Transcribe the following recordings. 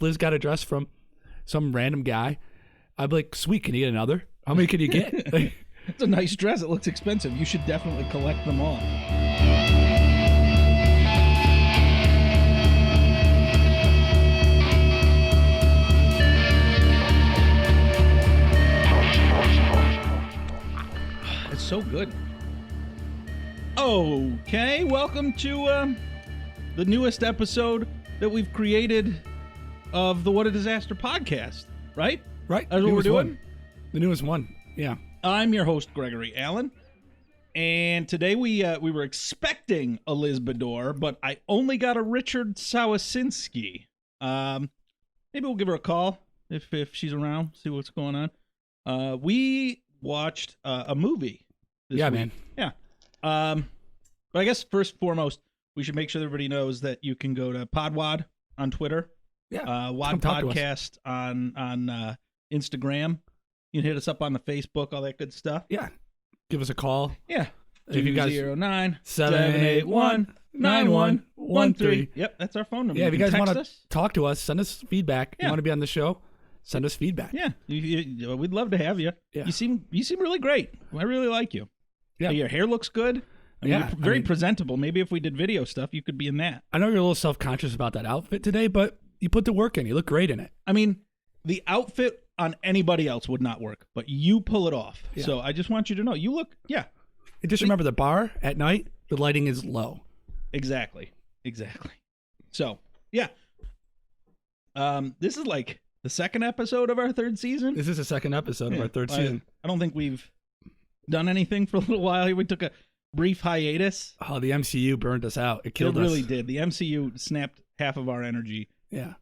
Liz got a dress from some random guy, I'd be like, sweet, can you get another? How many can you get? It's a nice dress. It looks expensive. You should definitely collect them all. It's so good. Okay, welcome to the newest episode that we've created of the What a Disaster podcast, right? Right. That's what we're doing? The newest one, yeah. I'm your host, Gregory Allen, and today we were expecting a Liz Bador, but I only got a Richard Sawasinski. Maybe we'll give her a call if she's around, see what's going on. We watched a movie this week. Man. Yeah. But I guess first and foremost, we should make sure everybody knows that you can go to Podwad on Twitter. Yeah. Wad Podcast on Instagram. You can hit us up on the Facebook, all that good stuff. Yeah. Give us a call. Yeah. If you guys 209-781-9113. Yep, that's our phone number. Yeah, if you can guys want text to us. talk to us, send us feedback. Yeah. You want to be on the show, send us feedback. Yeah, we'd love to have you. Yeah. You seem really great. I really like you. Yeah. Your hair looks good. Yeah, you're very presentable. Maybe if we did video stuff, you could be in that. I know you're a little self-conscious about that outfit today, but you put the work in. You look great in it. I mean, the outfit on anybody else would not work, but you pull it off. Yeah. So I just want you to know, you look, yeah. And just remember the bar at night, the lighting is low. Exactly. So, yeah. This is like the second episode of our third season. This is the second episode of our third season. I don't think we've done anything for a little while. We took a brief hiatus. Oh, the MCU burned us out. It killed us. It really did. The MCU snapped half of our energy. Yeah.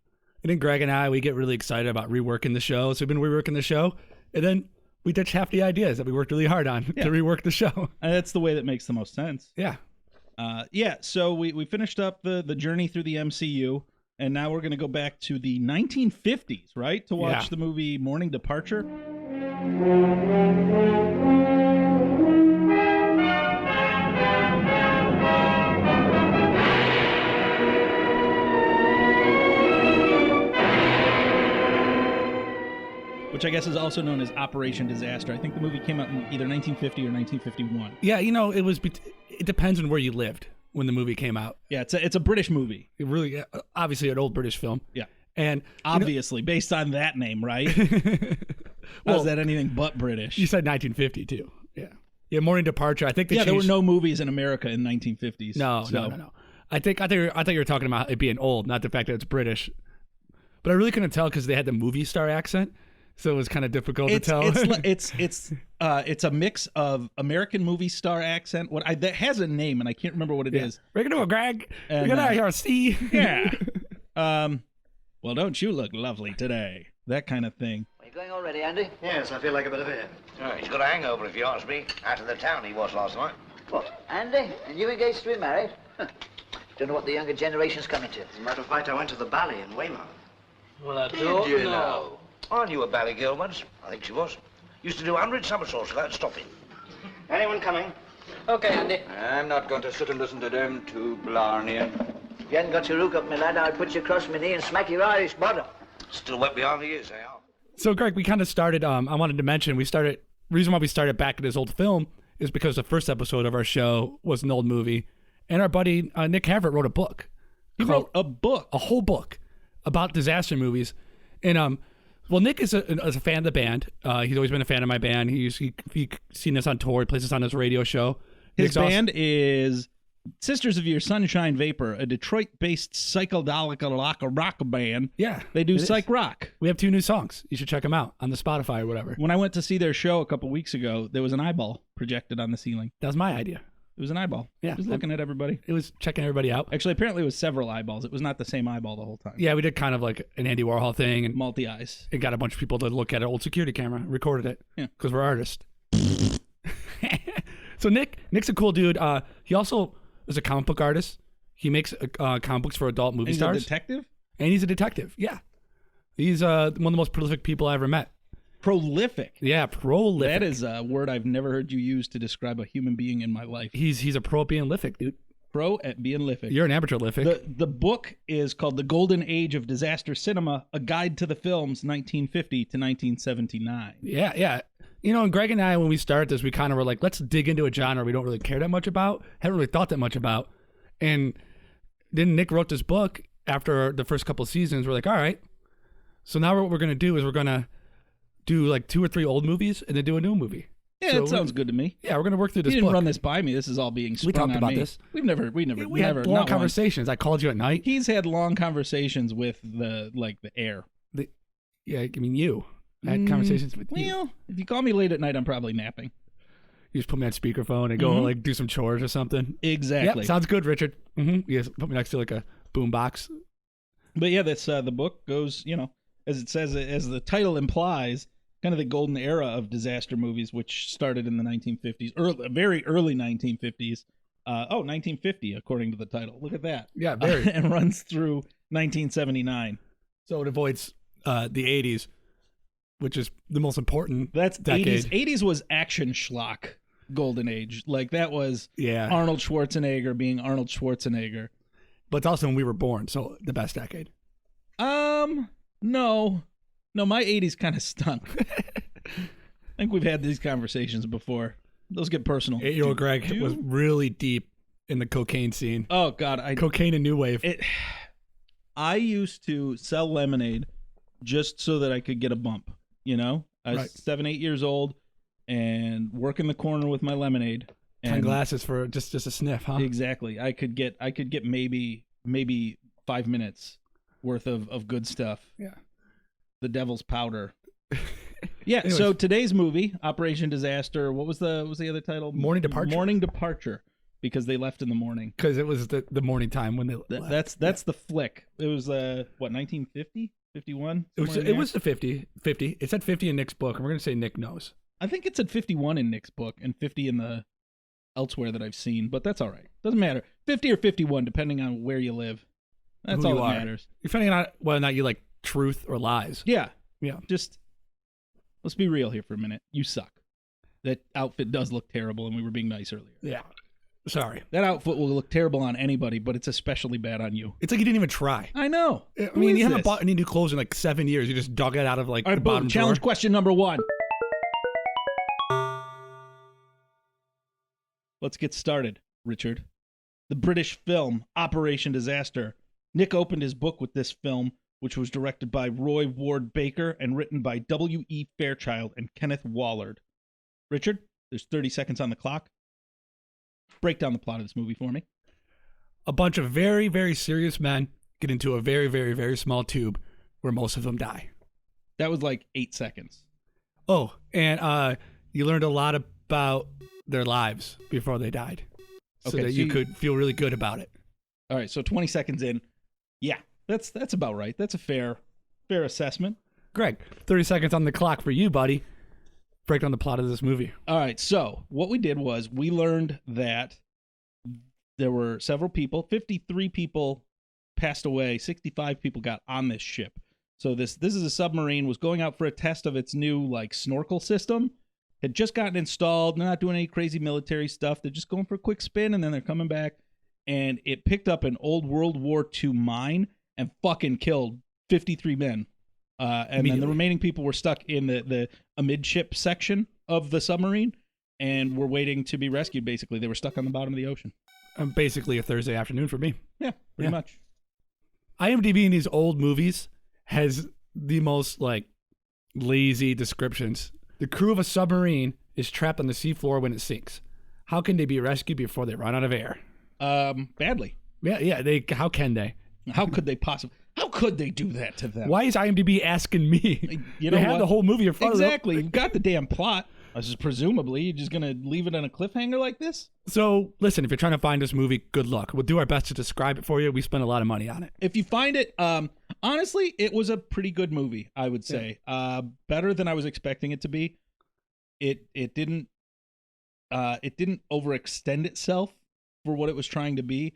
And then Greg and I, we get really excited about reworking the show. So we've been reworking the show. And then we ditch half the ideas that we worked really hard on to rework the show. And that's the way that makes the most sense. Yeah. So we finished up the journey through the MCU. And now we're going to go back to the 1950s, right? To watch the movie Morning Departure. Which I guess is also known as Operation Disaster. I think the movie came out in either 1950 or 1951. Yeah, it depends on where you lived when the movie came out. Yeah, it's a British movie. It really, obviously, an old British film. Yeah, and obviously based on that name, right? Well, is that anything but British? You said 1950 too. Yeah. Morning Departure. I think there were no movies in America in 1950s. No. I thought you were talking about it being old, not the fact that it's British. But I really couldn't tell because they had the movie star accent. So it was kind of difficult to tell. It's a mix of American movie star accent. That has a name, and I can't remember what it is. We're gonna do a Greg. We're gonna hear a C. Yeah. Well, don't you look lovely today? That kind of thing. Are you going already, Andy? Yes, I feel like a bit of air. Oh, he's got a hangover, if you ask me. Out of the town he was last night. What, Andy? And you engaged to be married? Huh. Don't know what the younger generation's coming to. As a matter of fact, I went to the ballet in Weymouth. Well, I don't know. I knew a ballet girl once. I think she was. Used to do 100 somersaults without stopping. Anyone coming? Okay, Andy. I'm not going to sit and listen to them two Blarneyan. If you hadn't got your hook up, my lad, I'd put you across my knee and smack your Irish bottom. Still wet behind the ears, they are. So, Greg, we kind of started, I wanted to mention, reason why we started back at this old film is because the first episode of our show was an old movie, and our buddy Nick Havert wrote a book. He wrote a book? A whole book about disaster movies. And, well, Nick is a fan of the band. He's always been a fan of my band. He's seen us on tour. He plays us on his radio show. His band is Sisters of Your Sunshine Vapor, a Detroit-based psychedelic rock band. Yeah. They do psych rock. We have 2 new songs. You should check them out on the Spotify or whatever. When I went to see their show a couple weeks ago, there was an eyeball projected on the ceiling. That was my idea. It was an eyeball. Yeah. It was looking at everybody. It was checking everybody out. Actually, apparently it was several eyeballs. It was not the same eyeball the whole time. Yeah, we did kind of like an Andy Warhol thing. And multi-eyes. It got a bunch of people to look at an old security camera, recorded it. Yeah. Because we're artists. So Nick's a cool dude. He also is a comic book artist. He makes comic books for adult movie stars. He's a detective? And he's a detective, yeah. He's one of the most prolific people I ever met. Prolific? Yeah, prolific. That is a word I've never heard you use to describe a human being in my life. He's a prolific, dude. pro at being Lithic. You're an amateur, Lithic. The book is called The Golden Age of Disaster Cinema, A Guide to the Films 1950 to 1979. Yeah. You know, and Greg and I, when we started this, we kind of were like, let's dig into a genre we don't really care that much about, haven't really thought that much about. And then Nick wrote this book after the first couple of seasons. We're like, all right. So now what we're going to do is we're going to do like 2 or 3 old movies and then do a new movie. Yeah, So it sounds good to me. Yeah, we're going to work through this You didn't book. run this by me. This is all being sprung We talked on about me. this. We never We had never, long not once. conversations. I called you at night. He's had long conversations with the air. Yeah, I mean, you. I had conversations with you. Well, if you call me late at night, I'm probably napping. You just put me on speakerphone and go like do some chores or something. Exactly. Yep, sounds good, Richard. You just put me next to like a boom box. But yeah, that's the book goes, as it says, as the title implies, kind of the golden era of disaster movies, which started in the 1950s, very early 1950s. 1950, according to the title. Look at that. Yeah, very. And runs through 1979. So it avoids the 80s, which is the most important That's decade. 80s was action schlock golden age. Like that was Yeah. Arnold Schwarzenegger being Arnold Schwarzenegger. But it's also when we were born, so the best decade. No, my 80s kind of stunk. I think we've had these conversations before. Those get personal. 8-year-old Greg was really deep in the cocaine scene. Oh God, Cocaine and new wave. I used to sell lemonade just so that I could get a bump. I was Right. 7, 8 years old and work in the corner with my lemonade. 10 And glasses for just a sniff, huh? exactly, I could get maybe 5 minutes worth of good stuff. Yeah. The Devil's Powder. Yeah. Anyways. So today's movie, Operation Disaster. What was the other title? Morning Departure. Morning Departure, because they left in the morning. Because it was the morning time when they left. That's the flick. It was 1950, 51. It was the 50. It said 50 in Nick's book, and we're going to say Nick knows. I think it said 51 in Nick's book and 50 in the elsewhere that I've seen, but that's all right. Doesn't matter. 50 or 51, depending on where you live. That's Who all you that are. matters. Depending on whether or not you like truth or lies. Yeah. Yeah. Just let's be real here for a minute. You suck. That outfit does look terrible, and we were being nice earlier. Yeah. Sorry. That outfit will look terrible on anybody, but it's especially bad on you. It's like you didn't even try. I know. I Who mean, is you haven't this? bought any new clothes in like 7 years. You just dug it out of like All the right, boom. bottom Challenge drawer. question number 1. Let's get started, Richard. The British film Operation Disaster. Nick opened his book with this film, which was directed by Roy Ward Baker and written by W.E. Fairchild and Kenneth Wallard. Richard, there's 30 seconds on the clock. Break down the plot of this movie for me. A bunch of very, very serious men get into a very, very, very small tube where most of them die. That was like 8 seconds. Oh, and you learned a lot about their lives before they died, so Okay, that so you you- could feel really good about it. All right, so 20 seconds in. Yeah, that's about right. That's a fair assessment. Greg, 30 seconds on the clock for you, buddy. Break down the plot of this movie. All right, so what we did was we learned that there were several people, 53 people passed away, 65 people got on this ship. So this is a submarine, was going out for a test of its new like snorkel system. Had just gotten installed. They're not doing any crazy military stuff. They're just going for a quick spin and then they're coming back. And it picked up an old World War II mine and fucking killed 53 men. And then the Immediately. remaining people were stuck in the amidship section of the submarine and were waiting to be rescued, basically. They were stuck on the bottom of the ocean. Basically a Thursday afternoon for me. Yeah, pretty Yeah. much. IMDb in these old movies has the most like lazy descriptions. The crew of a submarine is trapped on the seafloor when it sinks. How can they be rescued before they run out of air? Badly. Yeah. How can they? How could they possibly? How could they do that to them? Why is IMDb asking me? You know they have what? the whole movie in front Exactly. of You've got the damn plot. This is presumably you're just gonna leave it on a cliffhanger like this. them. So listen, if you're trying to find this movie, good luck. We'll do our best to describe it for you. We spent a lot of money on it. If you find it, honestly, it was a pretty good movie. I would say, better than I was expecting it to be. It didn't overextend itself for what it was trying to be.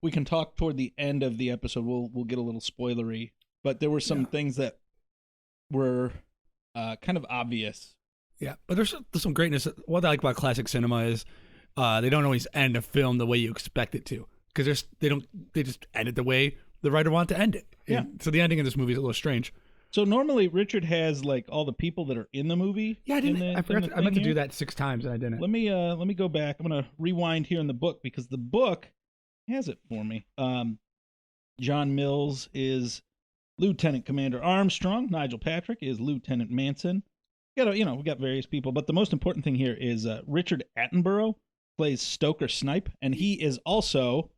We can talk toward the end of the episode. We'll get a little spoilery, but there were some things that were kind of obvious. Yeah, but there's some greatness. What I like about classic cinema is they don't always end a film the way you expect it to, because they just end it the way the writer wanted to end it. Yeah. And so the ending of this movie is a little strange. So normally Richard has like all the people that are in the movie. Yeah, I didn't. I forgot. I meant to do that 6 times and I didn't. Let me go back. I'm gonna rewind here in the book because the book has it for me. John Mills is Lieutenant Commander Armstrong. Nigel Patrick is Lieutenant Manson. We got various people, but the most important thing here is Richard Attenborough plays Stoker Snipe, and he is also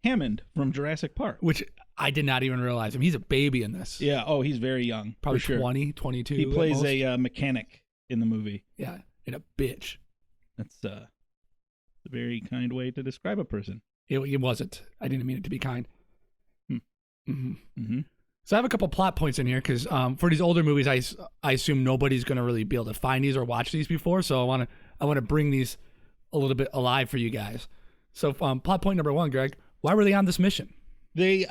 Hammond from Jurassic Park. Which I did not even realize him. He's a baby in this. Yeah. Oh, he's very young. Probably for sure. 20, 22. He plays at most. a mechanic in the movie. Yeah, and a bitch. That's a very kind way to describe a person. It wasn't. I didn't mean it to be kind. Hmm. Mm-hmm. So I have a couple plot points in here because for these older movies, I assume nobody's going to really be able to find these or watch these before. So I want to bring these a little bit alive for you guys. So plot point number 1, Greg. Why were they on this mission? The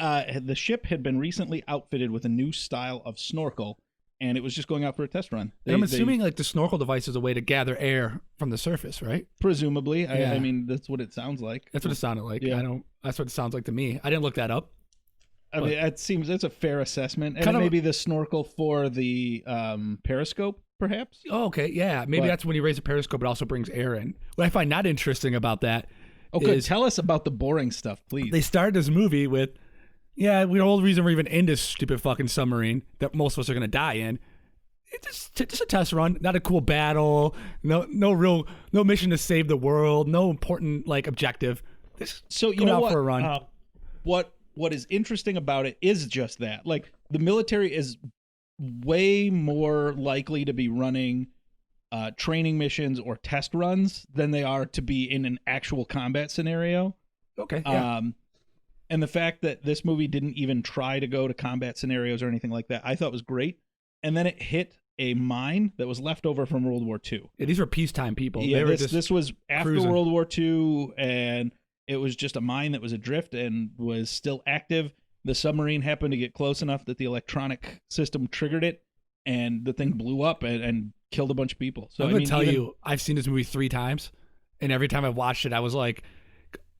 ship had been recently outfitted with a new style of snorkel, and it was just going out for a test run. And I'm assuming like the snorkel device is a way to gather air from the surface, right? Presumably. Yeah. I mean, that's what it sounds like. That's what it sounded like. Yeah. That's what it sounds like to me. I didn't look that up. I mean, it's a fair assessment. And Kind of- maybe the snorkel for the periscope, perhaps? Oh, okay, yeah. Maybe But- that's when you raise a periscope, it also brings air in. What I find not interesting about that Okay, is tell us about the boring stuff, please. they started this movie with, the whole reason we're even in this stupid fucking submarine that most of us are going to die in. It's just a test run, not a cool battle, no mission to save the world, no important like objective. So you go know out what? for a run. What is interesting about it is just that. Like the military is way more likely to be running training missions or test runs than they are to be in an actual combat scenario. Okay. Yeah. And the fact that this movie didn't even try to go to combat scenarios or anything like that, I thought was great. And then it hit a mine that was left over from World War II. Yeah, these were peacetime people. Yeah, They were this was after cruising. World War II, and it was just a mine that was adrift and was still active. The submarine happened to get close enough that the electronic system triggered it, and the thing blew up and killed a bunch of people. So I'm gonna tell you, I've seen this movie 3 times, and every time I watched it, I was like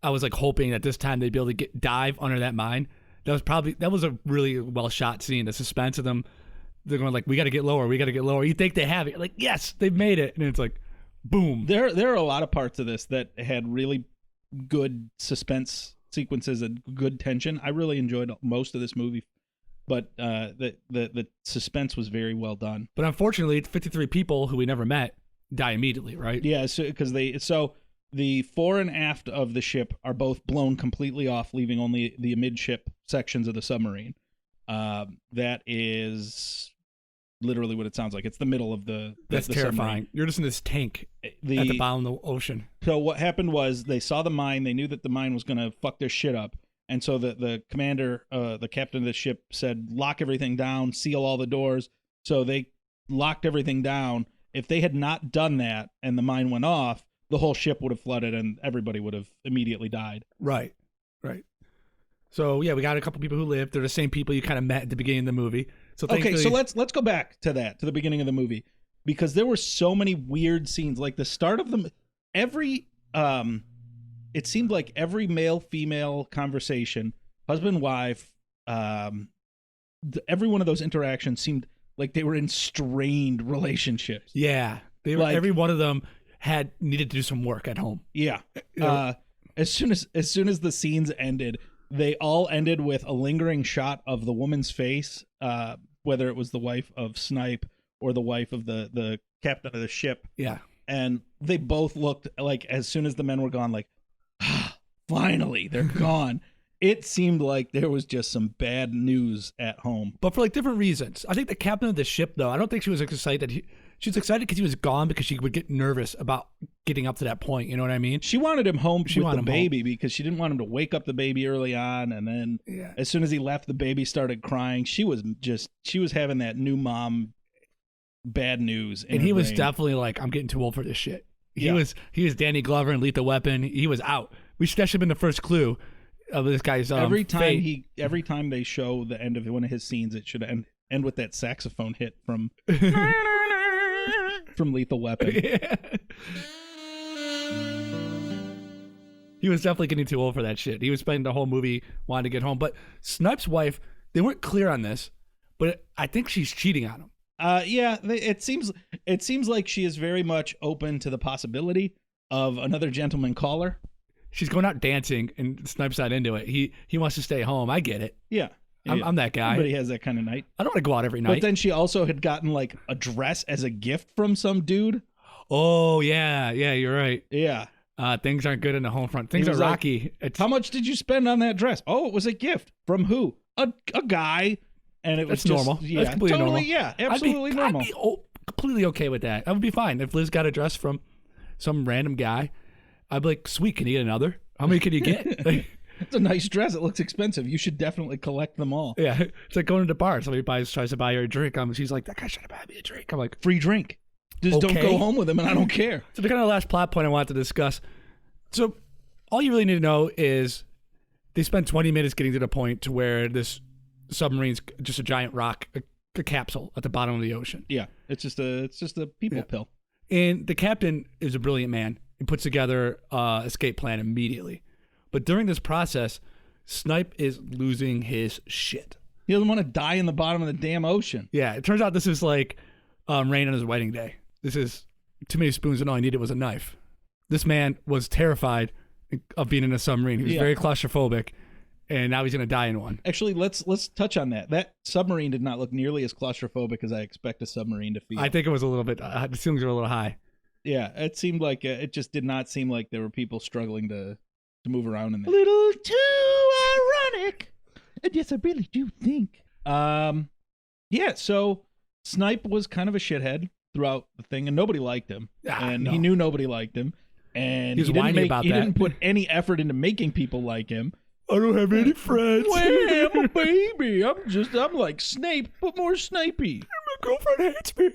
hoping that this time they'd be able to dive under that mine. That was a really well shot scene. The suspense of them, they're going like, we got to get lower. You think they have it? You're like, yes, they've made it, and it's like, boom. There are a lot of parts of this that had really good suspense sequences and good tension. I really enjoyed most of this movie, but the suspense was very well done. But unfortunately, 53 people who we never met die immediately, right? Yeah, because the fore and aft of the ship are both blown completely off, leaving only the amidship sections of the submarine. That is literally what it sounds like. It's the middle of the That's the terrifying. submarine. You're just in this tank at the bottom of the ocean. So what happened was they saw the mine. They knew that the mine was going to fuck their shit up. And so the commander, the captain of the ship said, lock everything down, seal all the doors. So they locked everything down. If they had not done that and the mine went off, the whole ship would have flooded and everybody would have immediately died. Right. So yeah, we got a couple people who lived. They're the same people you kind of met at the beginning of the movie. So Okay, thankfully, so let's go back to the beginning of the movie, because there were so many weird scenes. Like the start of it seemed like every male female conversation, husband wife, every one of those interactions seemed like they were in strained relationships. yeah, they were, like- every one of them needed to do some work at home. Yeah. Yeah. As soon as the scenes ended, they all ended with a lingering shot of the woman's face, whether it was the wife of Snipe or the wife of the captain of the ship. Yeah. And they both looked like, as soon as the men were gone, like, finally, they're gone. It seemed like there was just some bad news at home. But for like different reasons. I think the captain of the ship, though, I don't think she was excited. She was excited because he was gone, because she would get nervous about getting up to that point. You know what I mean? She wanted him home with wanted the him baby because she didn't want him to wake up the baby early on. And then as soon as he left, the baby started crying. She was having that new mom bad news. And he was definitely like, I'm getting too old for this shit. He was Danny Glover in Lethal Weapon. He was out. That should have been the first clue of this guy's every time fate. every time they show the end of one of his scenes, it should end with that saxophone hit from from Lethal Weapon. Yeah. He was definitely getting too old for that shit. He was spending the whole movie wanting to get home. But Snipes' wife, they weren't clear on this, but I think she's cheating on him. It seems like she is very much open to the possibility of another gentleman caller. She's going out dancing, and Snipes not into it. He wants to stay home. I get it. Yeah. I'm that guy. Everybody has that kind of night. I don't want to go out every night. But then she also had gotten like a dress as a gift from some dude. Oh, yeah, you're right. Yeah. Things aren't good in the home front. Things He are was like, rocky. How much did you spend on that dress? Oh, it was a gift. From who? A guy. And it was That's just, normal. Yeah, That's completely totally, normal. yeah, absolutely normal. I'd be completely okay with that. I would be fine. If Liz got a dress from some random guy, I'd be like, sweet, can you get another? How many can you get? Like, It's a nice dress. It looks expensive. You should definitely collect them all. yeah, it's like going to the bar. Somebody tries to buy her a drink. She's like, that guy should have bought me a drink. I'm like, Free drink. Just don't Okay. go home with him, and I don't care. so the kind of last plot point I wanted to discuss. So all you really need to know is they spent 20 minutes getting to the point to where this submarine's just a giant rock, a capsule at the bottom of the ocean. Yeah, it's just a people pill. And the captain is a brilliant man and puts together an escape plan immediately. But during this process, Snipe is losing his shit. He doesn't want to die in the bottom of the damn ocean. Yeah, it turns out this is like Rain on his wedding day. This is too many spoons and all I needed was a knife. This man was terrified of being in a submarine. He was Yeah. very claustrophobic, and now he's going to die in one. Actually, let's touch on that. That submarine did not look nearly as claustrophobic as I expect a submarine to feel. I think it was a little bit, the ceilings were a little high. Yeah, it seemed like it just did not seem like there were people struggling to move around in there. Little too ironic. And yes, I really do think. Yeah. So Snipe was kind of a shithead throughout the thing, and nobody liked him, and no. he knew nobody liked him, and He was he didn't whiny about he that. didn't put any effort into making people like him. I don't have any friends. Well, I'm a baby. I'm like Snape, but more Snipey. My girlfriend hates me.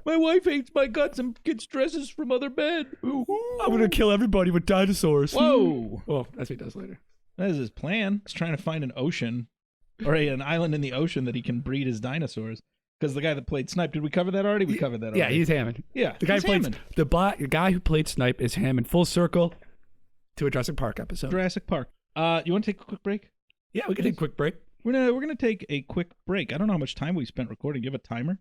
My wife hates my guts and gets dresses from other men. I'm going to kill everybody with dinosaurs. Whoa. Well, that's what he does later. That is his plan. He's trying to find an ocean or an island in the ocean that he can breed his dinosaurs. Because the guy that played Snipe, did we cover that already? We covered that already. Yeah, he's Hammond. Yeah, The guy he's who played Hammond. the guy who played Snipe is Hammond. Full circle to a Jurassic Park episode. Jurassic Park. You want to take a quick break? Yeah, we can take a quick break. We're gonna take a quick break. I don't know how much time we spent recording. Do you have a timer?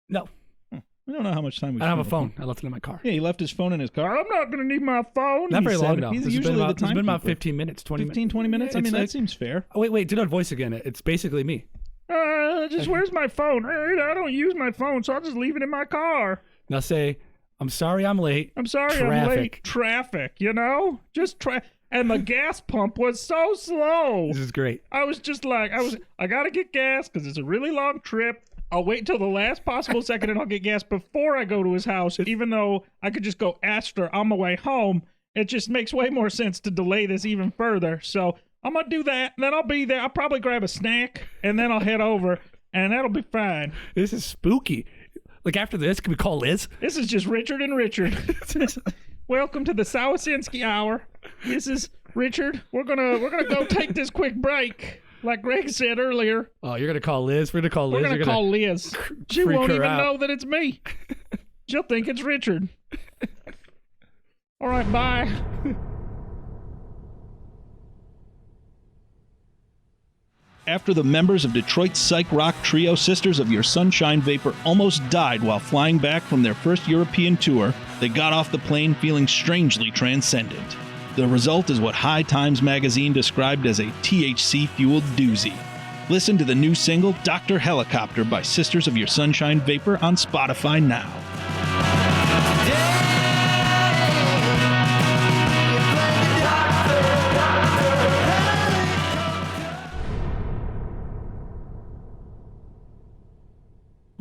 No, I don't know how much time we. I don't have a spent phone. recording. I left it in my car. Yeah, he left his phone in his car. I'm not gonna need my phone. Not he very said. long though. He's This has usually been the about, this has been about timekeeper. 15 minutes, 20 15, 20 minutes. I It's mean, like- that seems fair. Oh, wait, do that voice again. It's basically me. Just where's my phone? I don't use my phone, so I'll just leave it in my car. Now say, I'm sorry I'm late. I'm sorry I'm late. Traffic. Traffic, you know? And the gas pump was so slow. This is great. I was just like, I gotta get gas because it's a really long trip. I'll wait till the last possible second and I'll get gas before I go to his house, even though I could just go after on my way home. It just makes way more sense to delay this even further. So I'm gonna do that, and then I'll be there. I'll probably grab a snack, and then I'll head over, and that'll be fine. This is spooky. Like after this, can we call Liz? This is just Richard and Richard. Welcome to the Sawasinski Hour. This is Richard. We're gonna go take this quick break, like Greg said earlier. Oh, you're gonna call Liz. We're gonna call Liz. We're gonna You're call Liz. She freak won't her even out. know that it's me. She'll think it's Richard. All right, bye. After the members of Detroit's psych rock trio Sisters of Your Sunshine Vapor almost died while flying back from their first European tour, they got off the plane feeling strangely transcendent. The result is what High Times magazine described as a THC-fueled doozy. Listen to the new single Dr. Helicopter by Sisters of Your Sunshine Vapor on Spotify now.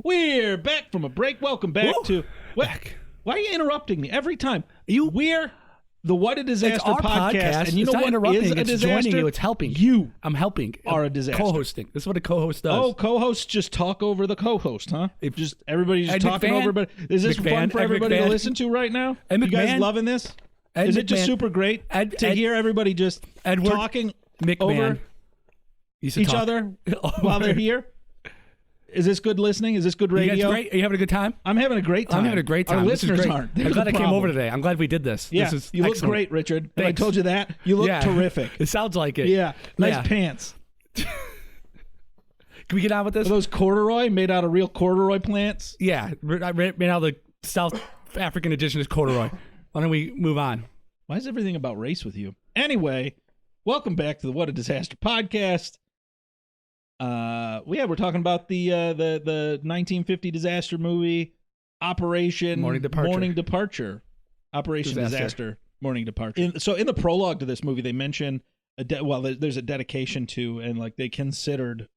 We're back from a break. Welcome back Woo! to... What? Back. Why are you interrupting me every time? You- We're the What a Disaster It's our podcast. and you It's know not what interrupting. is a It's disaster? joining you. It's helping. You I'm helping. are a disaster. Co-hosting. This is what a co-host does. Oh, co-hosts just talk over the co-host, huh? If- Just everybody's just Ed talking McMahon? over. But is this McMahon? fun for Ed everybody to McMahon? listen to right now? Ed You guys McMahon? loving this? Ed Is it just McMahon. super great Ed- to Ed- hear everybody just Edward talking McMahon. over Used to each talk. other while they're here? Is this good listening? Is this good You radio? guys great? Are you having a good time? I'm having a great time. I'm having a great time. Our This is listeners great. aren't. They're I'm glad the I came problem. over today. I'm glad we did this. Yeah, This is you look excellent. great, Richard. Have I Thanks. told you that? You look Yeah. terrific. It sounds like it. Yeah, nice Yeah. pants. Can we get on with this? Are those corduroy made out of real corduroy plants? Yeah, I made out the South African indigenous corduroy. Why don't we move on? Why is everything about race with you? Anyway, welcome back to the What a Disaster podcast. We're talking about the 1950 disaster movie Operation Morning Departure. Operation Disaster. Morning Departure. In the prologue to this movie, they mention there's a dedication to, and like they considered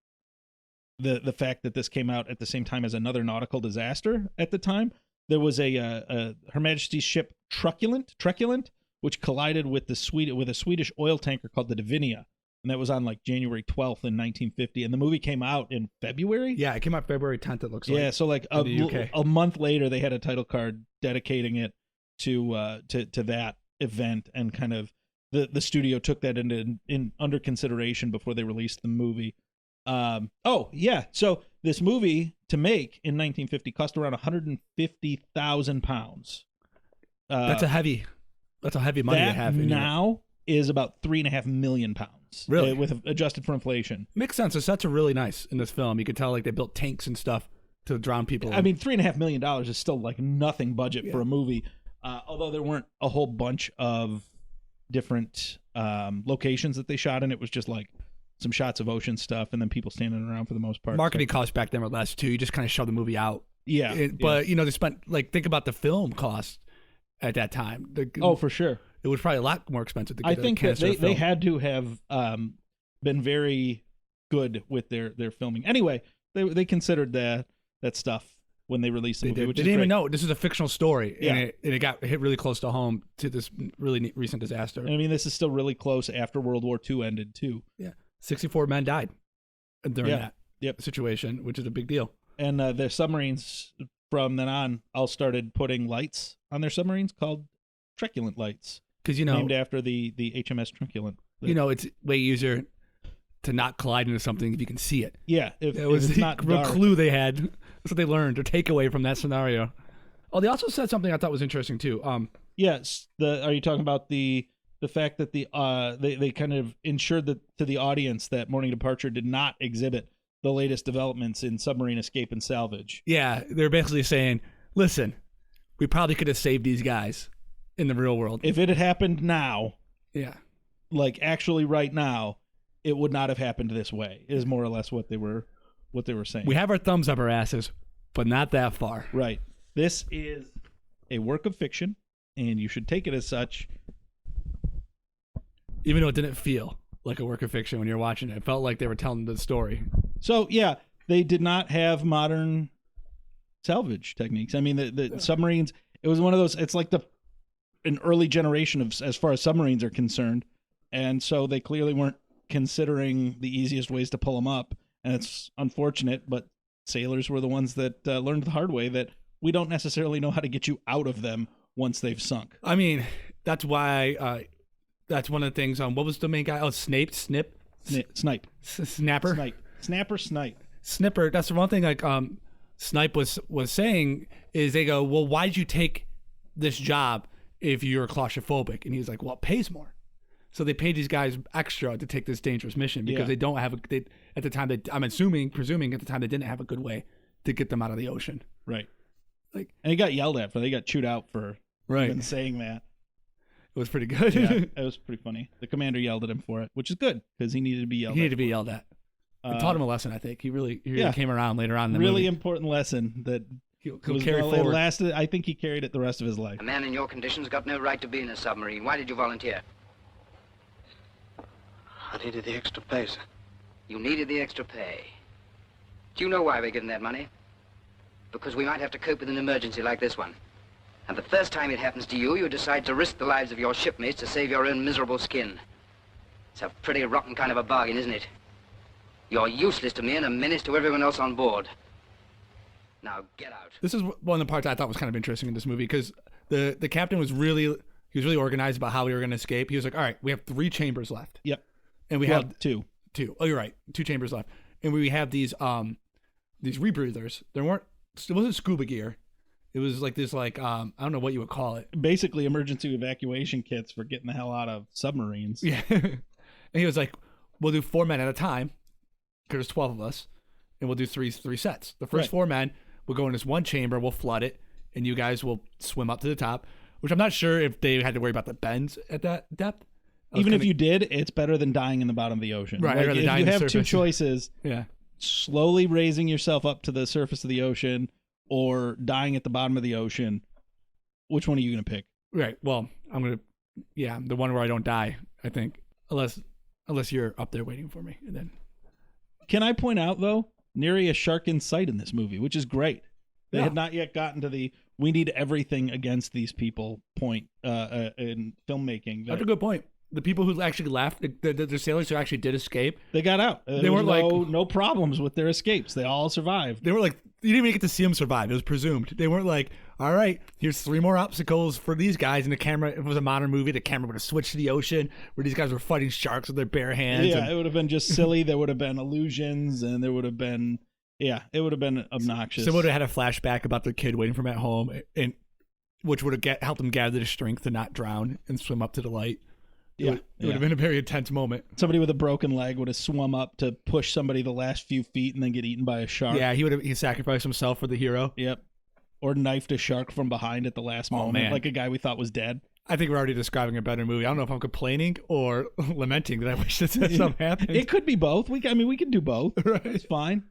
the fact that this came out at the same time as another nautical disaster at the time. There was a Her Majesty's ship Truculent, which collided with a Swedish oil tanker called the Davinia, and that was on like January 12th in 1950. And the movie came out in February. Yeah, it came out February 10th. It looks like. Yeah, so like in the UK. a month later, they had a title card dedicating it to that event, and kind of the studio took that under consideration before they released the movie. So this movie to make in 1950 cost around £150,000. That's a heavy money to have. Now is about £3.5 million. Really? With adjusted for inflation. Makes sense. The sets are really nice in this film. You could tell like they built tanks and stuff to drown people. I mean, $3.5 million is still like nothing budget for a movie. Although there weren't a whole bunch of different locations that they shot in. It was just like some shots of ocean stuff and then people standing around for the most part. Marketing costs back then were less too. You just kind of shove the movie out. Yeah. But they spent think about the film cost at that time. For sure. It was probably a lot more expensive to get I think a that canister of they film. had to have been very good with their filming. Anyway, they considered that stuff when they released the movie. They Which didn't is even great. know this is a fictional story, Yeah. and it got hit really close to home to this really recent disaster. I mean, this is still really close after World War II ended too. Yeah, 64 men died during Yeah. that situation, which is a big deal. And their submarines from then on all started putting lights on their submarines called Truculent lights, Because named after the HMS Truculent. it's way easier to not collide into something if you can see it. Yeah, if It was it's the not real dark. clue they had. That's what they learned, or takeaway from that scenario. Oh, they also said something I thought was interesting too. Yes, are you talking about the fact that they kind of ensured that to the audience that Morning Departure did not exhibit the latest developments in submarine escape and salvage? Yeah, they're basically saying, listen, we probably could have saved these guys in the real world. If it had happened now, Yeah. like actually right now, it would not have happened this way. Is more or less what they were saying. We have our thumbs up our asses, but not that far. Right. This is a work of fiction, and you should take it as such. Even though it didn't feel like a work of fiction when you're watching it. It felt like they were telling the story. So, yeah, they did not have modern salvage techniques. I mean, the submarines, it was one of those, it's like an early generation of as far as submarines are concerned. And so they clearly weren't considering the easiest ways to pull them up. And it's unfortunate, but sailors were the ones that learned the hard way that we don't necessarily know how to get you out of them once they've sunk. I mean, that's why, that's one of the things, what was the main guy? Oh, Snapper? Snipe. Snipper. That's the one thing like Snipe was saying is they go, well, why'd you take this job if you're claustrophobic? And he's like, well, it pays more. So they paid these guys extra to take this dangerous mission because they don't have at the time I'm presuming at the time they didn't have a good way to get them out of the ocean. Right. Like, and he got yelled at they got chewed out for Right. even saying that. It was pretty good. Yeah, it was pretty funny. The commander yelled at him for it, which is good because he needed to be yelled He at. needed to be yelled at. It taught him a lesson, I think. He really came around later on in the really movie. important lesson that He'll was carry it forward. lasted. I think he carried it the rest of his life. A man in your conditions got no right to be in a submarine. Why did you volunteer? I needed the extra pay, sir. You needed the extra pay. Do you know why we're getting that money? Because we might have to cope with an emergency like this one. And the first time it happens to you, you decide to risk the lives of your shipmates to save your own miserable skin. It's a pretty rotten kind of a bargain, isn't it? You're useless to me and a menace to everyone else on board. Now get out. This is one of the parts I thought was kind of interesting in this movie because the captain was really organized about how we were going to escape. He was like, all right, we have 3 chambers left. Yep. And we Well, have 2. Oh, you're right. 2 chambers left. And we have these these rebreathers. It wasn't scuba gear. It was like this, like I don't know what you would call it. Basically, emergency evacuation kits for getting the hell out of submarines. Yeah. And he was like, "We'll do 4 men at a time, because there's 12 of us, and we'll do three sets. The first Right. 4 men will go in this one chamber. We'll flood it, and you guys will swim up to the top." Which I'm not sure if they had to worry about the bends at that depth. Even if you did, it's better than dying in the bottom of the ocean. Right, I'd Like, rather if die you on the have two surface. choices, Yeah. slowly raising yourself up to the surface of the ocean or dying at the bottom of the ocean, which one are you going to pick? Right. Well, I'm gonna, the one where I don't die. I think, unless you're up there waiting for me, and then Can I point out, though, nary a shark in sight in this movie, which is great. They Yeah. had not yet gotten to the we need everything against these people point in filmmaking. that's a good point. The people who actually left, the sailors who actually did escape, They got out. They weren't like- no problems with their escapes. They all survived. they were like, you didn't even get to see them survive. It was presumed. They weren't like, all right, here's 3 more obstacles for these guys. And the camera, if it was a modern movie, the camera would have switched to the ocean where these guys were fighting sharks with their bare hands. Yeah, and- it would have been just silly. There would have been illusions, and there would have been, it would have been obnoxious. Someone would have had a flashback about their kid waiting for him at home, and which would have helped them gather the strength to not drown and swim up to the light. It would have been a very intense moment. Somebody with a broken leg would have swum up to push somebody the last few feet and then get eaten by a shark. Yeah, he sacrificed himself for the hero. Yep. Or knifed a shark from behind at the last moment, man. like a guy we thought was dead. I think we're already describing a better movie. I don't know if I'm complaining or lamenting that I wish that something happened. It could be both. We can do both. Right. It's fine.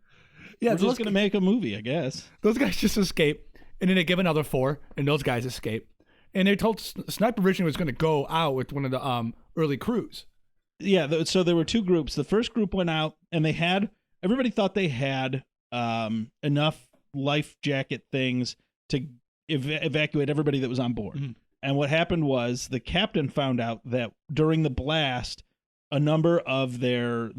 Yeah, We're just gonna make a movie, I guess. those guys just escape, and then they give another 4, and those guys escape. And they told Sniper originally was going to go out with one of the early crews. Yeah. So there were 2 groups. The first group went out, and everybody thought they had enough life jacket things to evacuate everybody that was on board. Mhm. And what happened was the captain found out that during the blast, a number of their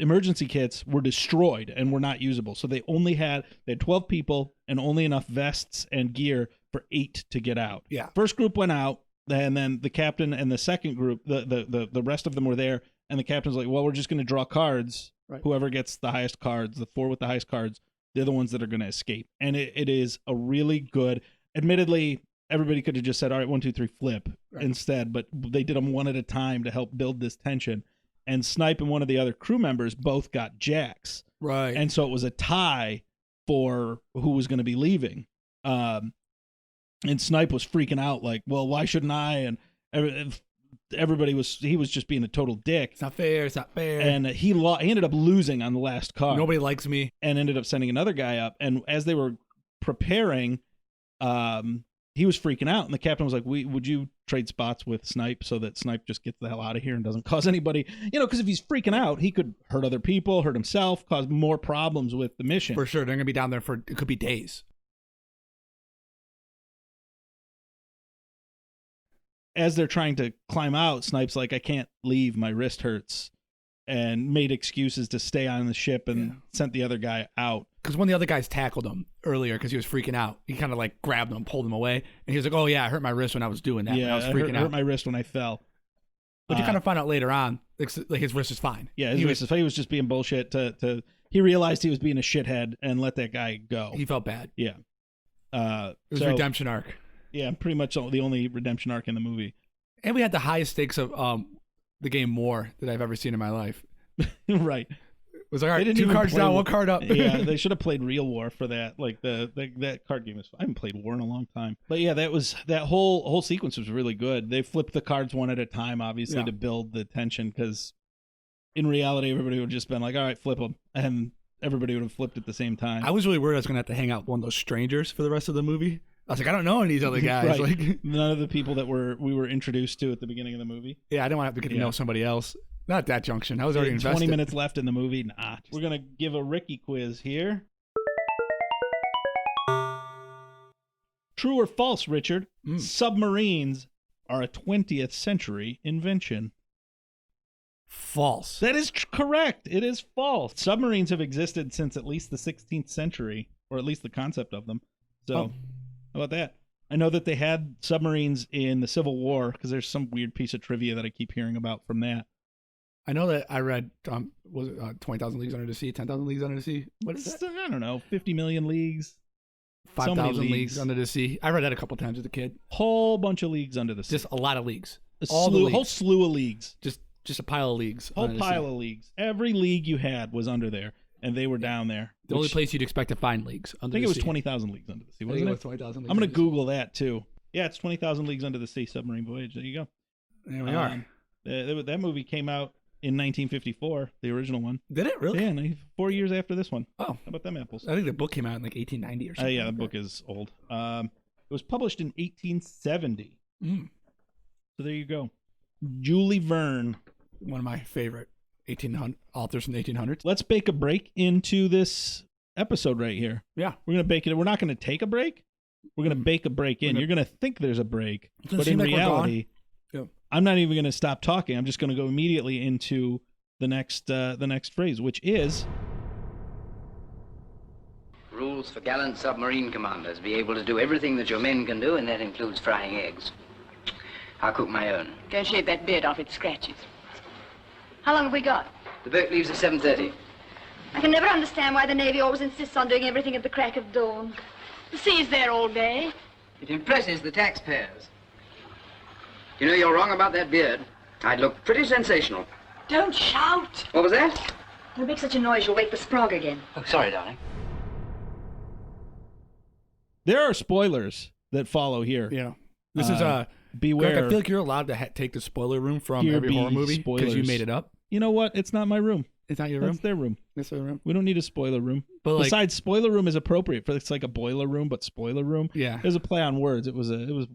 emergency kits were destroyed and were not usable. So they had 12 people and only enough vests and gear for 8 to get out. Yeah. First group went out, and then the captain and the second group, the rest of them were there, and the captain's like, well, we're just going to draw cards. Right. Whoever gets the highest cards, the 4 with the highest cards, they're the ones that are going to escape. And it is a really good, admittedly, everybody could have just said, all right, 1, 2, 3, flip instead, but they did them one at a time to help build this tension. And Snipe and one of the other crew members both got jacks. Right. And so it was a tie for who was going to be leaving. And Snipe was freaking out like, well, why shouldn't I? And he was just being a total dick. It's not fair. It's not fair. And he ended up losing on the last card. Nobody likes me. And ended up sending another guy up. And as they were preparing, he was freaking out. And the captain was like, would you trade spots with Snipe so that Snipe just gets the hell out of here and doesn't cause anybody, because if he's freaking out, he could hurt other people, hurt himself, cause more problems with the mission. For sure. They're going to be down there it could be days. As they're trying to climb out, Snipe's like, I can't leave, my wrist hurts, and made excuses to stay on the ship and sent the other guy out. Because one of the other guys tackled him earlier because he was freaking out. He kind of like grabbed him, pulled him away, and he was like, "Oh yeah, I hurt my wrist when I was doing that. When I was freaking out." hurt my wrist when I fell. But you kind of find out later on, like his wrist is fine. Yeah, he was just being bullshit. He realized he was being a shithead and let that guy go. He felt bad. Yeah. It was a redemption arc. Yeah, pretty much the only redemption arc in the movie. And we had the highest stakes of the game War that I've ever seen in my life. Right. It was like, all They right, didn't 2 even cards play down, War. 1 card up. Yeah, they should have played Real War for that. Like that card game I haven't played War in a long time. But yeah, that whole sequence was really good. They flipped the cards one at a time, obviously, to build the tension, because in reality, everybody would have just been like, all right, flip them, and everybody would have flipped at the same time. I was really worried I was going to have to hang out with one of those strangers for the rest of the movie. I was like, I don't know any of these other guys. Right. Like, None of the people that we were introduced to at the beginning of the movie. yeah, I didn't want to have to get to know somebody else. Not at that junction. I was already invested. 20 minutes left in the movie. Nah. We're going to give a Ricky quiz here. True or false, Richard? Submarines are a 20th century invention. False. That is correct. It is false. Submarines have existed since at least the 16th century, or at least the concept of them. So, how about that? I know that they had submarines in the Civil War, because there's some weird piece of trivia that I keep hearing about from that. I know that I read, was it 20,000 Leagues Under the Sea, 10,000 Leagues Under the Sea? What is that? I don't know, 50 million leagues. 5,000 leagues. leagues Under the Sea. I read that a couple times as a kid. Whole bunch of leagues under the sea. Just a lot of leagues. All the whole slew of leagues. Just a pile of leagues. Whole under the pile sea. of leagues. Every league you had was under there, and they were down there. The only place you'd expect to find leagues I under think the it was sea. 20,000 leagues under the sea, I think wasn't it it? was 20,000 leagues I'm going under to the sea. Google that, too. Yeah, it's 20,000 Leagues Under the Sea, Submarine Voyage. There you go. There we are. That movie came out in 1954, the original one. Did it really? Yeah, 4 years after this one. Oh, How about them apples? I think the book came out in like 1890 or something. Yeah, the book is old. It was published in 1870. Mm. So there you go. Julie Verne. One of my favorite 1800 authors from the 1800s. Let's bake a break into this episode right here. Yeah. We're going to bake it. We're not going to take a break. We're going to bake a break in. You're going to think there's a break, Doesn't but in seem like we're reality, gone. Yeah. I'm not even going to stop talking. I'm just going to go immediately into the next phrase, which is Rules for gallant submarine commanders. Be able to do everything that your men can do, and that includes frying eggs. I'll cook my own. Go and shave that beard off, it scratches. How long have we got? The boat leaves at 7:30. I can never understand why the Navy always insists on doing everything at the crack of dawn. The sea's there all day. It impresses the taxpayers. You know, you're wrong about that beard. I'd look pretty sensational. Don't shout. What was that? Don't make such a noise, you'll wake the Sprague again. Oh, sorry, darling. there are spoilers that follow here. Yeah. This is beware. Greg, I feel like you're allowed to take the spoiler room from Here every be horror movie because you spoilers. made it up. You know what? It's not my room. It's not your room. That's their room. It's their room. We don't need a spoiler room. But like, Besides, spoiler room is appropriate for it's like a boiler room, but spoiler room. yeah. There's a play on words. It was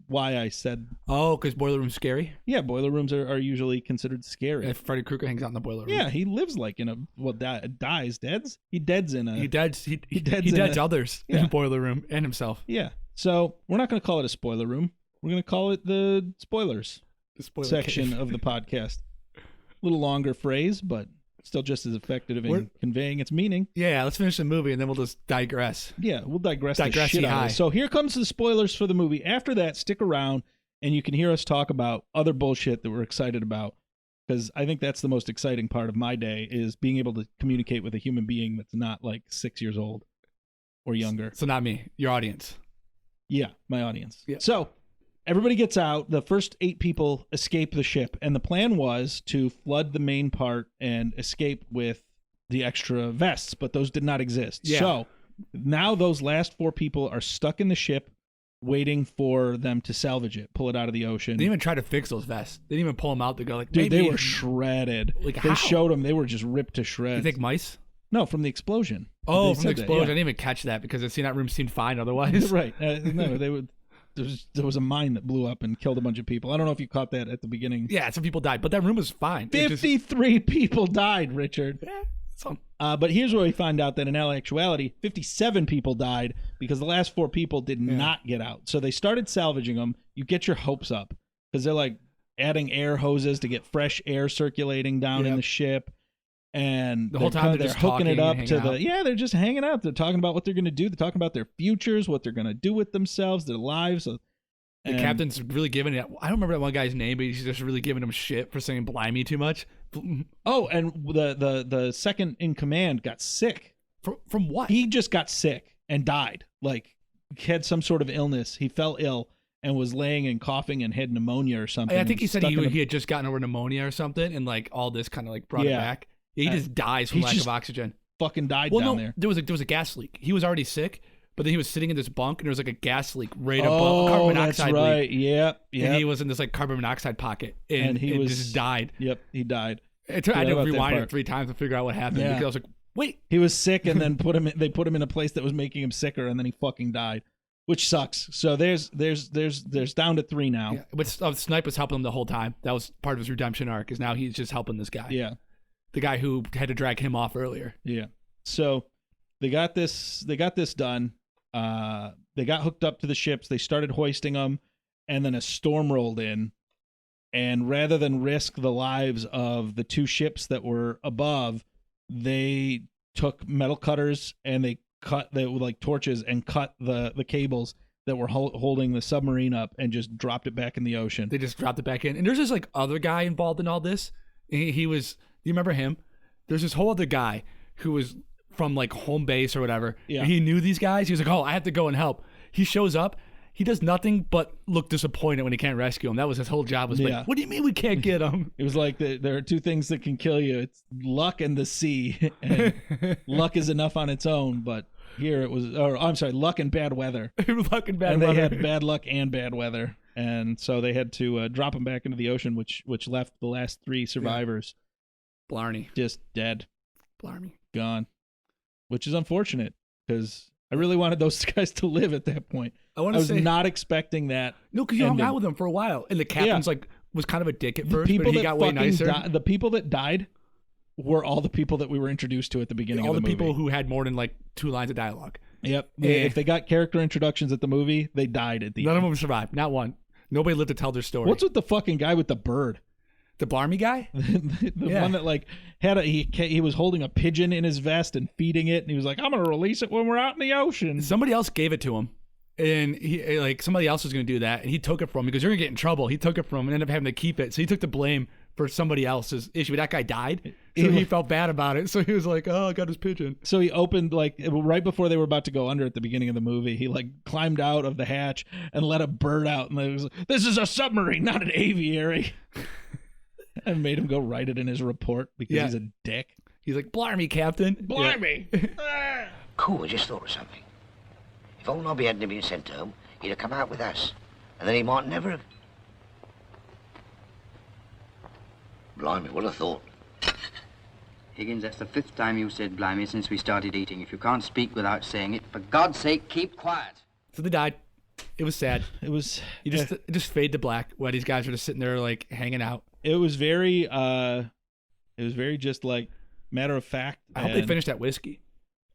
why I said Oh, because boiler room's scary. yeah. Boiler rooms are usually considered scary. If Freddy Krueger hangs out in the boiler room. Yeah, he lives like in a dies deads. He deads in a He deads. He deads in deads a- others in Yeah. the boiler room and himself. yeah. So we're not going to call it a spoiler room. We're going to call it the spoilers The spoiler section cave. of the podcast. A little longer phrase, but still just as effective in We're- conveying its meaning. Yeah, let's finish the movie and then we'll just digress. Yeah, we'll digress the Digressy shit out of high. it. So here comes the spoilers for the movie. After that, stick around and you can hear us talk about other bullshit that we're excited about. Because I think that's the most exciting part of my day is being able to communicate with a human being that's not like 6 years old or younger. So not me, your audience. Yeah, my audience. Yeah. So everybody gets out. The first 8 people escape the ship. And the plan was to flood the main part and escape with the extra vests, but those did not exist. Yeah. So now those last 4 people are stuck in the ship waiting for them to salvage it, pull it out of the ocean. They didn't even try to fix those vests. They didn't even pull them out to go like, Dude, maybe. they were shredded. Like, they how? showed them. They were just ripped to You shreds. think mice? No, from the explosion. Oh, They from the said that, explosion. I yeah. didn't even catch that because the scene that room seemed fine otherwise. Right. No, they would. There was a mine that blew up and killed a bunch of people. I don't know if you caught that at the beginning. Yeah, some people died, but that room was fine. It just- 53 people died, Richard. yeah, some, But here's where we find out that in actuality, 57 people died because the last 4 people did not get out. So they started salvaging them. You get your hopes up because they're like adding air hoses to get fresh air circulating down in Yep. the ship. And The whole time they're just hooking it talking up and to hanging out. they're just hanging out. They're talking about what they're going to do. They're talking about their futures, what they're going to do with themselves, their lives. the And- captain's really giving it. I don't remember that one guy's name, but he's just really giving him shit for saying "blimey" too much. Oh, and the second in command got sick. From what? He just got sick and died. Like, he had some sort of illness. He fell ill and was laying and coughing and had pneumonia or something. I think he said Stuck in a- he had just gotten over pneumonia or something, and like all this kind of like brought it Yeah. back. He just dies from he's lack just of oxygen. fucking died Well, down no, there. there was a gas leak. He was already sick, but then he was sitting in this bunk, and there was like a gas leak right above Oh, carbon that's monoxide right. leak. Yep. And he Yep. was in this like carbon monoxide pocket, and he he was- just died. Yep. He died. I had Forgot to about that rewind part. it 3 times to figure out what happened Yeah. because I was like, wait. He was sick and then they put him in a place that was making him sicker, and then he fucking died, which sucks. So there's down to 3 now. Yeah. But Snipe was helping him the whole time. That was part of his redemption arc. Is now he's just helping this guy. Yeah. The guy who had to drag him off earlier. Yeah. So they got this done. They got hooked up to the ships. They started hoisting them, and then a storm rolled in. And rather than risk the lives of the 2 ships that were above, they took metal cutters and they were like torches and cut the cables that were holding the submarine up and just dropped it back in the ocean. They just dropped it back in. And there's this like other guy involved in all this. He was You remember him? There's this whole other guy who was from like home base or whatever. Yeah. And he knew these guys. He was like, oh, I have to go and help. He shows up. He does nothing but look disappointed when he can't rescue him. That was his whole job. Was Yeah. like, what do you mean we can't get him? It was like there are two things that can kill you. It's luck and the sea. And luck is enough on its own, but here it was, or I'm sorry, luck and bad weather. Luck and bad And weather. they had bad luck and bad weather. And so they had to drop him back into the ocean, which left the last 3 survivors Blarney. just dead, Blarney. gone, which is unfortunate because I really wanted those guys to live at that point. I I want to was say not expecting that. no, because you hung ending. out with him for a while, and the captain's like was kind of a dick at first, People but he that got way fucking nicer. the people that died were all the people that we were introduced to at the beginning All of the the movie. people who had more than like 2 lines of dialogue. Yep. Yeah. If they got character introductions at the movie, they died at the None end. of them survived. Not one. Nobody lived to tell their story. What's with the fucking guy with the bird? the Blarmy guy? the Yeah. one that like had he was holding a pigeon in his vest and feeding it, and he was like, "I'm gonna release it when we're out in the ocean." Somebody else gave it to him, and he like somebody else was going to do that, and he took it from him because you're going to get in trouble. He took it from him and ended up having to keep it, so he took the blame for somebody else's issue. But that guy died, so he felt bad about it. So he was like, "Oh, I got his pigeon." So he opened like right before they were about to go under at the beginning of the movie. He like climbed out of the hatch and let a bird out, and it was like, "This is a submarine, not an aviary." And made him go write it in his report because Yeah. he's a dick. He's like, "Blarmy, Captain." Blimey! Cool, I just thought of something. If old Nobby hadn't been sent home, he'd have come out with us. And then he might never have... Blimey, what a thought. Higgins, that's the 5th time you said blimey since we started eating. If you can't speak without saying it, for God's sake, keep quiet. So they died. It was sad. It was You just it just fade to black while these guys were just sitting there like hanging out. it was very just like matter of fact. I hope they and finished that whiskey.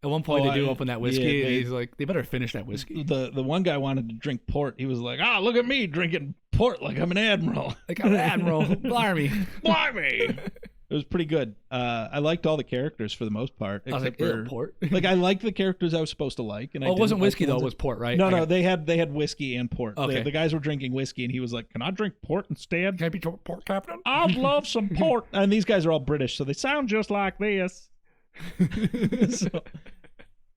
At one point, Oh, they do I- open that whiskey, yeah, and he's like, "They better finish that whiskey." The one guy wanted to drink port. He was like, "Ah, look at me drinking port like I'm an admiral." Like, I'm an admiral, Blarmy. Blimey! It was pretty good. I liked all the characters for the most part. I was like, except "Ew, for- port." like I liked the characters I was supposed to like. And I Oh, it wasn't didn't like whiskey the though; ones it was port, right? No, I no, got- they had whiskey and port. Okay. The guys were drinking whiskey, and he was like, "Can I drink port instead?" Can I be port captain? I'd love some port. And these guys are all British, so they Sound just like this. so,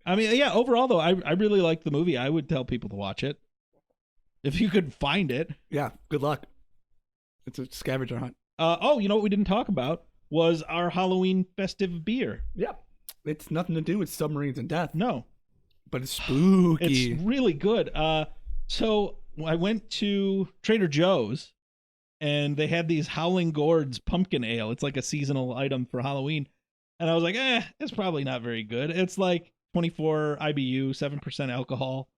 I mean, yeah. Overall, though, I really liked the movie. I would tell people to watch it if you could find it. Yeah. Good luck. It's a scavenger hunt. Oh, you know what we didn't talk about was our Halloween festive beer. Yeah. It's nothing to do with submarines and death, No, but it's spooky. it's really good. So I went to Trader Joe's, and they had these Howling Gourds pumpkin ale. It's like a seasonal item for Halloween, and I was like, it's probably not very good. It's like 24 IBU, 7% alcohol,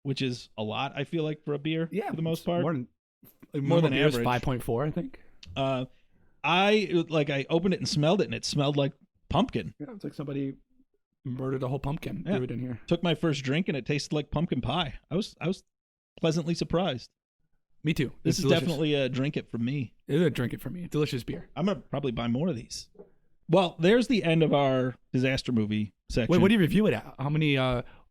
which is a lot. I feel like for a beer, yeah, for the most it's part. more than average. 5.4, I think. I opened it and smelled it, and it smelled like pumpkin. Yeah, it's like somebody murdered a whole pumpkin. Yeah. Threw it in here. Took my first drink, and it tasted like pumpkin pie. I was pleasantly surprised. Me too. This It's is delicious. definitely a drink it from me. It's a drink it for me. Delicious beer. I'm gonna probably buy more of these. Well, there's the end of our disaster movie section. Wait, what do you review it at? How many?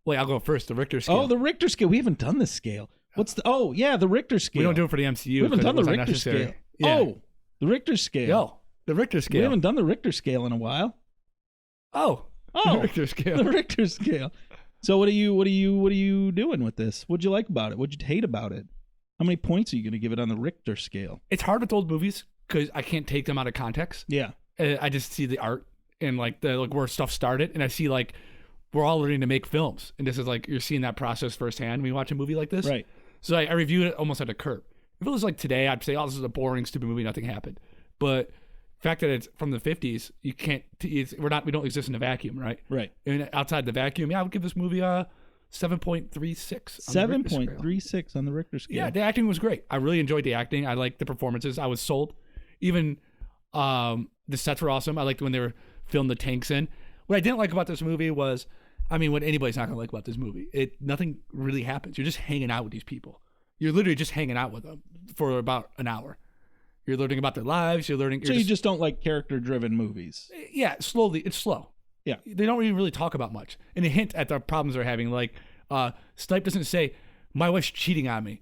Wait, I'll go first. The Richter scale. Oh, the Richter scale. We haven't done this scale. What's the? Oh, yeah, the Richter scale. we don't do it for the MCU. We haven't 'cause done it the was Richter unnecessary. scale. Yeah. Oh, the Richter scale. Yo, the Richter We scale. haven't done the Richter scale in a while. Oh, Oh, the Richter scale. the Richter scale. So what are you doing with this? What'd you like about it? What'd you hate about it? How many points are you going to give it on the Richter scale? It's hard with old movies because I can't take them out of context. Yeah. I just see the art and like the where stuff started, and I see like we're all learning to make films, and this is like you're seeing that process firsthand when you watch a movie like this. Right. So I reviewed it almost at a curve. If it was like today, I'd say, "Oh, this is a boring, stupid movie. Nothing happened." But the fact that it's from the 50s, you can't. We don't exist in a vacuum, right? Right. And outside the vacuum, yeah, I would give this movie a 7.36. 7.36 on the Richter scale. Yeah, the acting was great. I really enjoyed the acting. I liked the performances. I was sold. Even the sets were awesome. I liked when they were filming the tanks in. What I didn't like about this movie was, I mean, what anybody's not gonna like about this movie, nothing really happens. You're just hanging out with these people. You're literally just hanging out with them for about an hour. You're learning about their lives. You're learning. So you just don't like character-driven movies. yeah, slowly. It's slow. Yeah. They don't even really talk about much. And they hint at the problems they're having. Like, Stipe doesn't say, "My wife's cheating on me."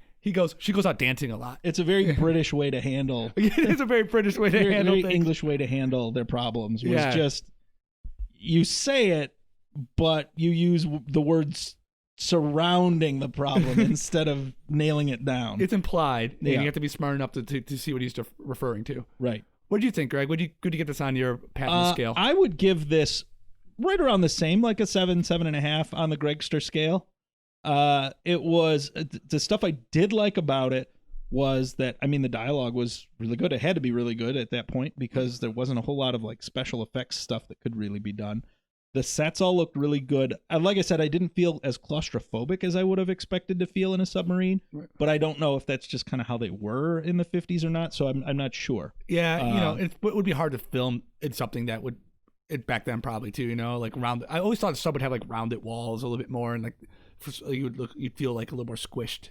She goes out dancing a lot. It's a very British way to handle. It's a very British way to very, handle very things. English way to handle their problems. Was Yeah. just you say it, but you use the words surrounding the problem instead of nailing it down. It's implied, and Yeah. you have to be smart enough to see what he's referring to. Right. What do you think, Greg? Would you get this on your Patton scale? I would give this right around the same, like a 7.5 on the Gregster scale. It was the stuff I did like about it was that, I mean, the dialogue was really good. It had to be really good at that point because there wasn't a whole lot of like special effects stuff that could really be done. The sets all looked really good. Like I said, I didn't feel as claustrophobic as I would have expected to feel in a submarine, but I don't know if that's just kind of how they were in the 50s or not. So I'm not sure. Yeah, it would be hard to film in something that would back then probably too. Like round. I always thought sub would have like rounded walls a little bit more, and like you'd feel like a little more squished.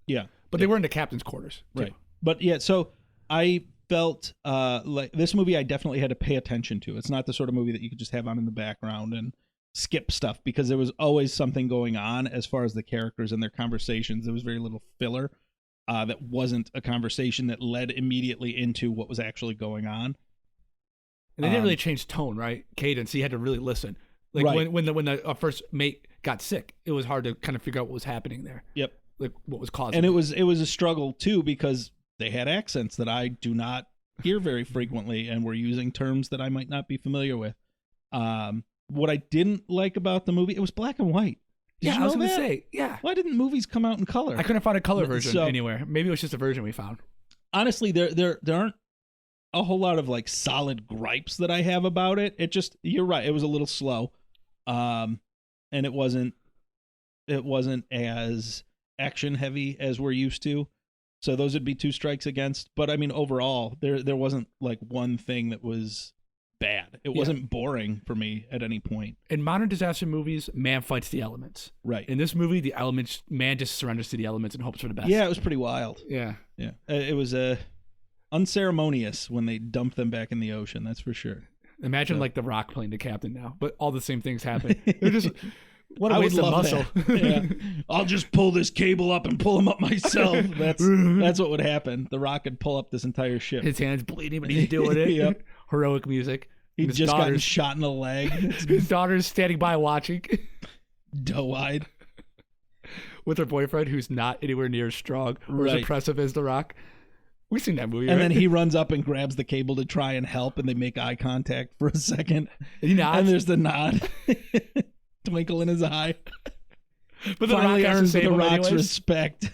Yeah, but they were in the captain's quarters, too. Right? But yeah, so I felt like this movie I definitely had to pay attention to. It's not the sort of movie that you could just have on in the background and skip stuff because there was always something going on as far as the characters and their conversations. There was very little filler that wasn't a conversation that led immediately into what was actually going on. And they didn't really change tone, right? Cadence. He had to really listen. Like Right. when the first mate got sick, it was hard to kind of figure out what was happening there. Yep. Like what was causing And it was a struggle too because they had accents that I do not hear very frequently and were using terms that I might not be familiar with. What I didn't like about the movie, it was black and white. Did you I was know going to that? say, yeah. Why didn't movies come out in color? I couldn't find a color version So- anywhere. Maybe it was just a version we found. Honestly, there aren't a whole lot of like solid gripes that I have about it. It just, you're right, it was a little slow. And it wasn't as action heavy as we're used to. So those would be two strikes against. But I mean, overall, there wasn't like one thing that was bad. It wasn't boring for me at any point. In modern disaster movies, man fights the elements. Right. In this movie, the elements, man just surrenders to the elements and hopes for the best. Yeah, it was pretty wild. Yeah. Yeah. It was unceremonious when they dumped them back in the ocean. That's for sure. Imagine like The Rock playing the captain now, but all the same things happen. They're just what a I would waste of love muscle. that. Yeah. I'll just pull this cable up and pull him up myself. That's what would happen. The Rock could pull up this entire ship. His hand's bleeding, but he's doing it. Yep. Heroic music. He'd His just gotten daughter's- shot in the leg. His daughter's standing by watching Doe-eyed. with her boyfriend, who's not anywhere near as strong or as Right. impressive as The Rock. We've seen that movie, And right? then he runs up and grabs the cable to try and help, and they make eye contact for a second. And he nods. And there's the nod. Twinkle in his eye. But The Finally Rock has to earns save The him Rock's anyways. respect.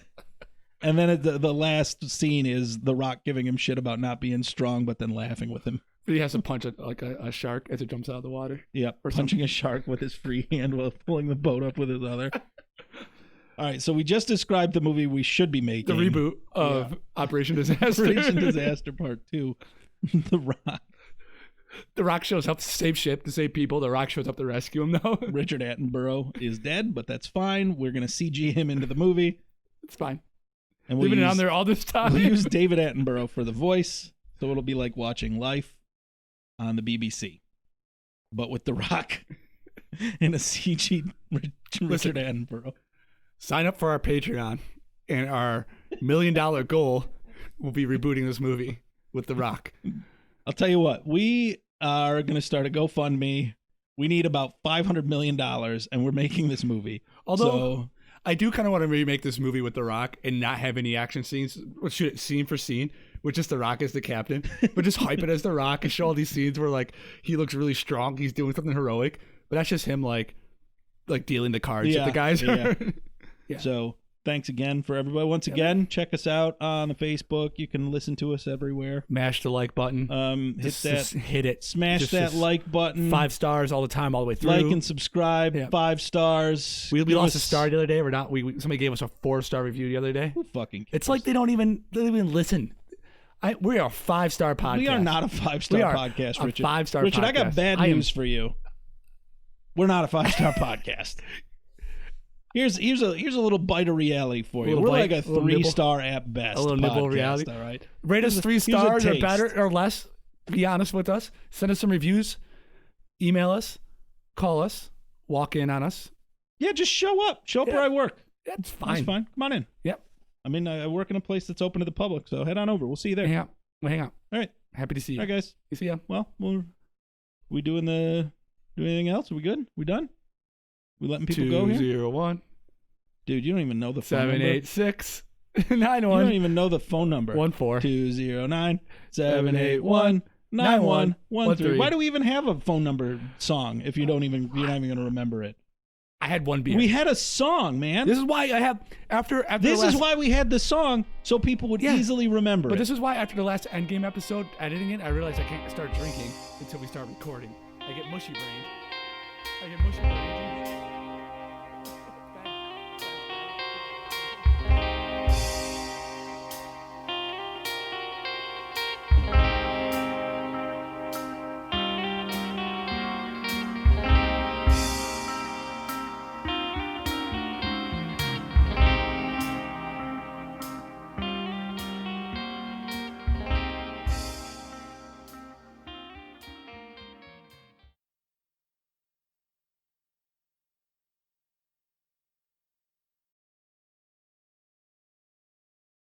And then the last scene is The Rock giving him shit about not being strong, but then laughing with him. He has to punch a shark as it jumps out of the water. Yep, Or punching a shark with his free hand while pulling the boat up with his other. All right, so we just described the movie we should be The making. reboot of Operation Disaster. Operation Disaster Part 2. The Rock. The Rock shows up to save ship, to save people. The Rock shows up to rescue him, though. Richard Attenborough is dead, but that's fine. We're going to CG him into the movie. It's fine. And We've been on there all this time. We'll use David Attenborough for the voice, so it'll be like watching Life on the BBC, but with The Rock in a CG Richard Attenborough. Sign up for our Patreon, and our $1 million goal will be rebooting this movie with The Rock. I'll tell you what, we are going to start a GoFundMe. We need about $500 million, and we're making this movie. Although I do kind of want to remake this movie with The Rock and not have any action scenes, or shoot it scene for scene, with just The Rock as the captain, but just hype it as The Rock and show all these scenes where like he looks really strong, he's doing something heroic, but that's just him like dealing the cards that the guys are. Yeah. So thanks again for everybody. Once again, check us out on the Facebook. You can listen to us everywhere. Mash the like button. Just hit it. Smash that like button. 5 stars all the time, all the way through. Like and subscribe. Yeah. 5 stars. We Give lost a us- star the other day. We're not. Somebody gave us a 4-star review the other day. Who fucking cares? It's like they don't even listen. We are a 5-star podcast. We are not a 5-star We are podcast, a Richard. 5-star Richard, I got podcast. bad I am- news for you. We're not a 5-star podcast. Here's a little bite of reality for you. Little We're bite, like a little nibble. 3-star at best. A little nibble of podcast, reality. All right. Rate us 3 here's a stars or taste. better or less. Be honest with us. Send us some reviews. Email us. Call us. Walk in on us. Yeah, just show up. Show up Yeah. where I work. That's fine. That's fine. Come on in. Yep. I work in a place that's open to the public, so head on over. We'll see you there. Hang out. Well, hang out. All right. Happy to see you. All right, guys. See ya. Well, we doing anything else? Are we good? We done? We letting people go here? 201 Dude, you don't even know the phone number. 786 You 91 don't even know the phone number. 14. 209-781-9113. Why do we even have a phone number song if you're not even going to remember it? I had one beer. We had a song, man. This is why I have after This the last, is why we had the song so people would easily remember But it. this is why after the last Endgame episode, editing it, I realized I can't start drinking until we start recording. I get mushy brained.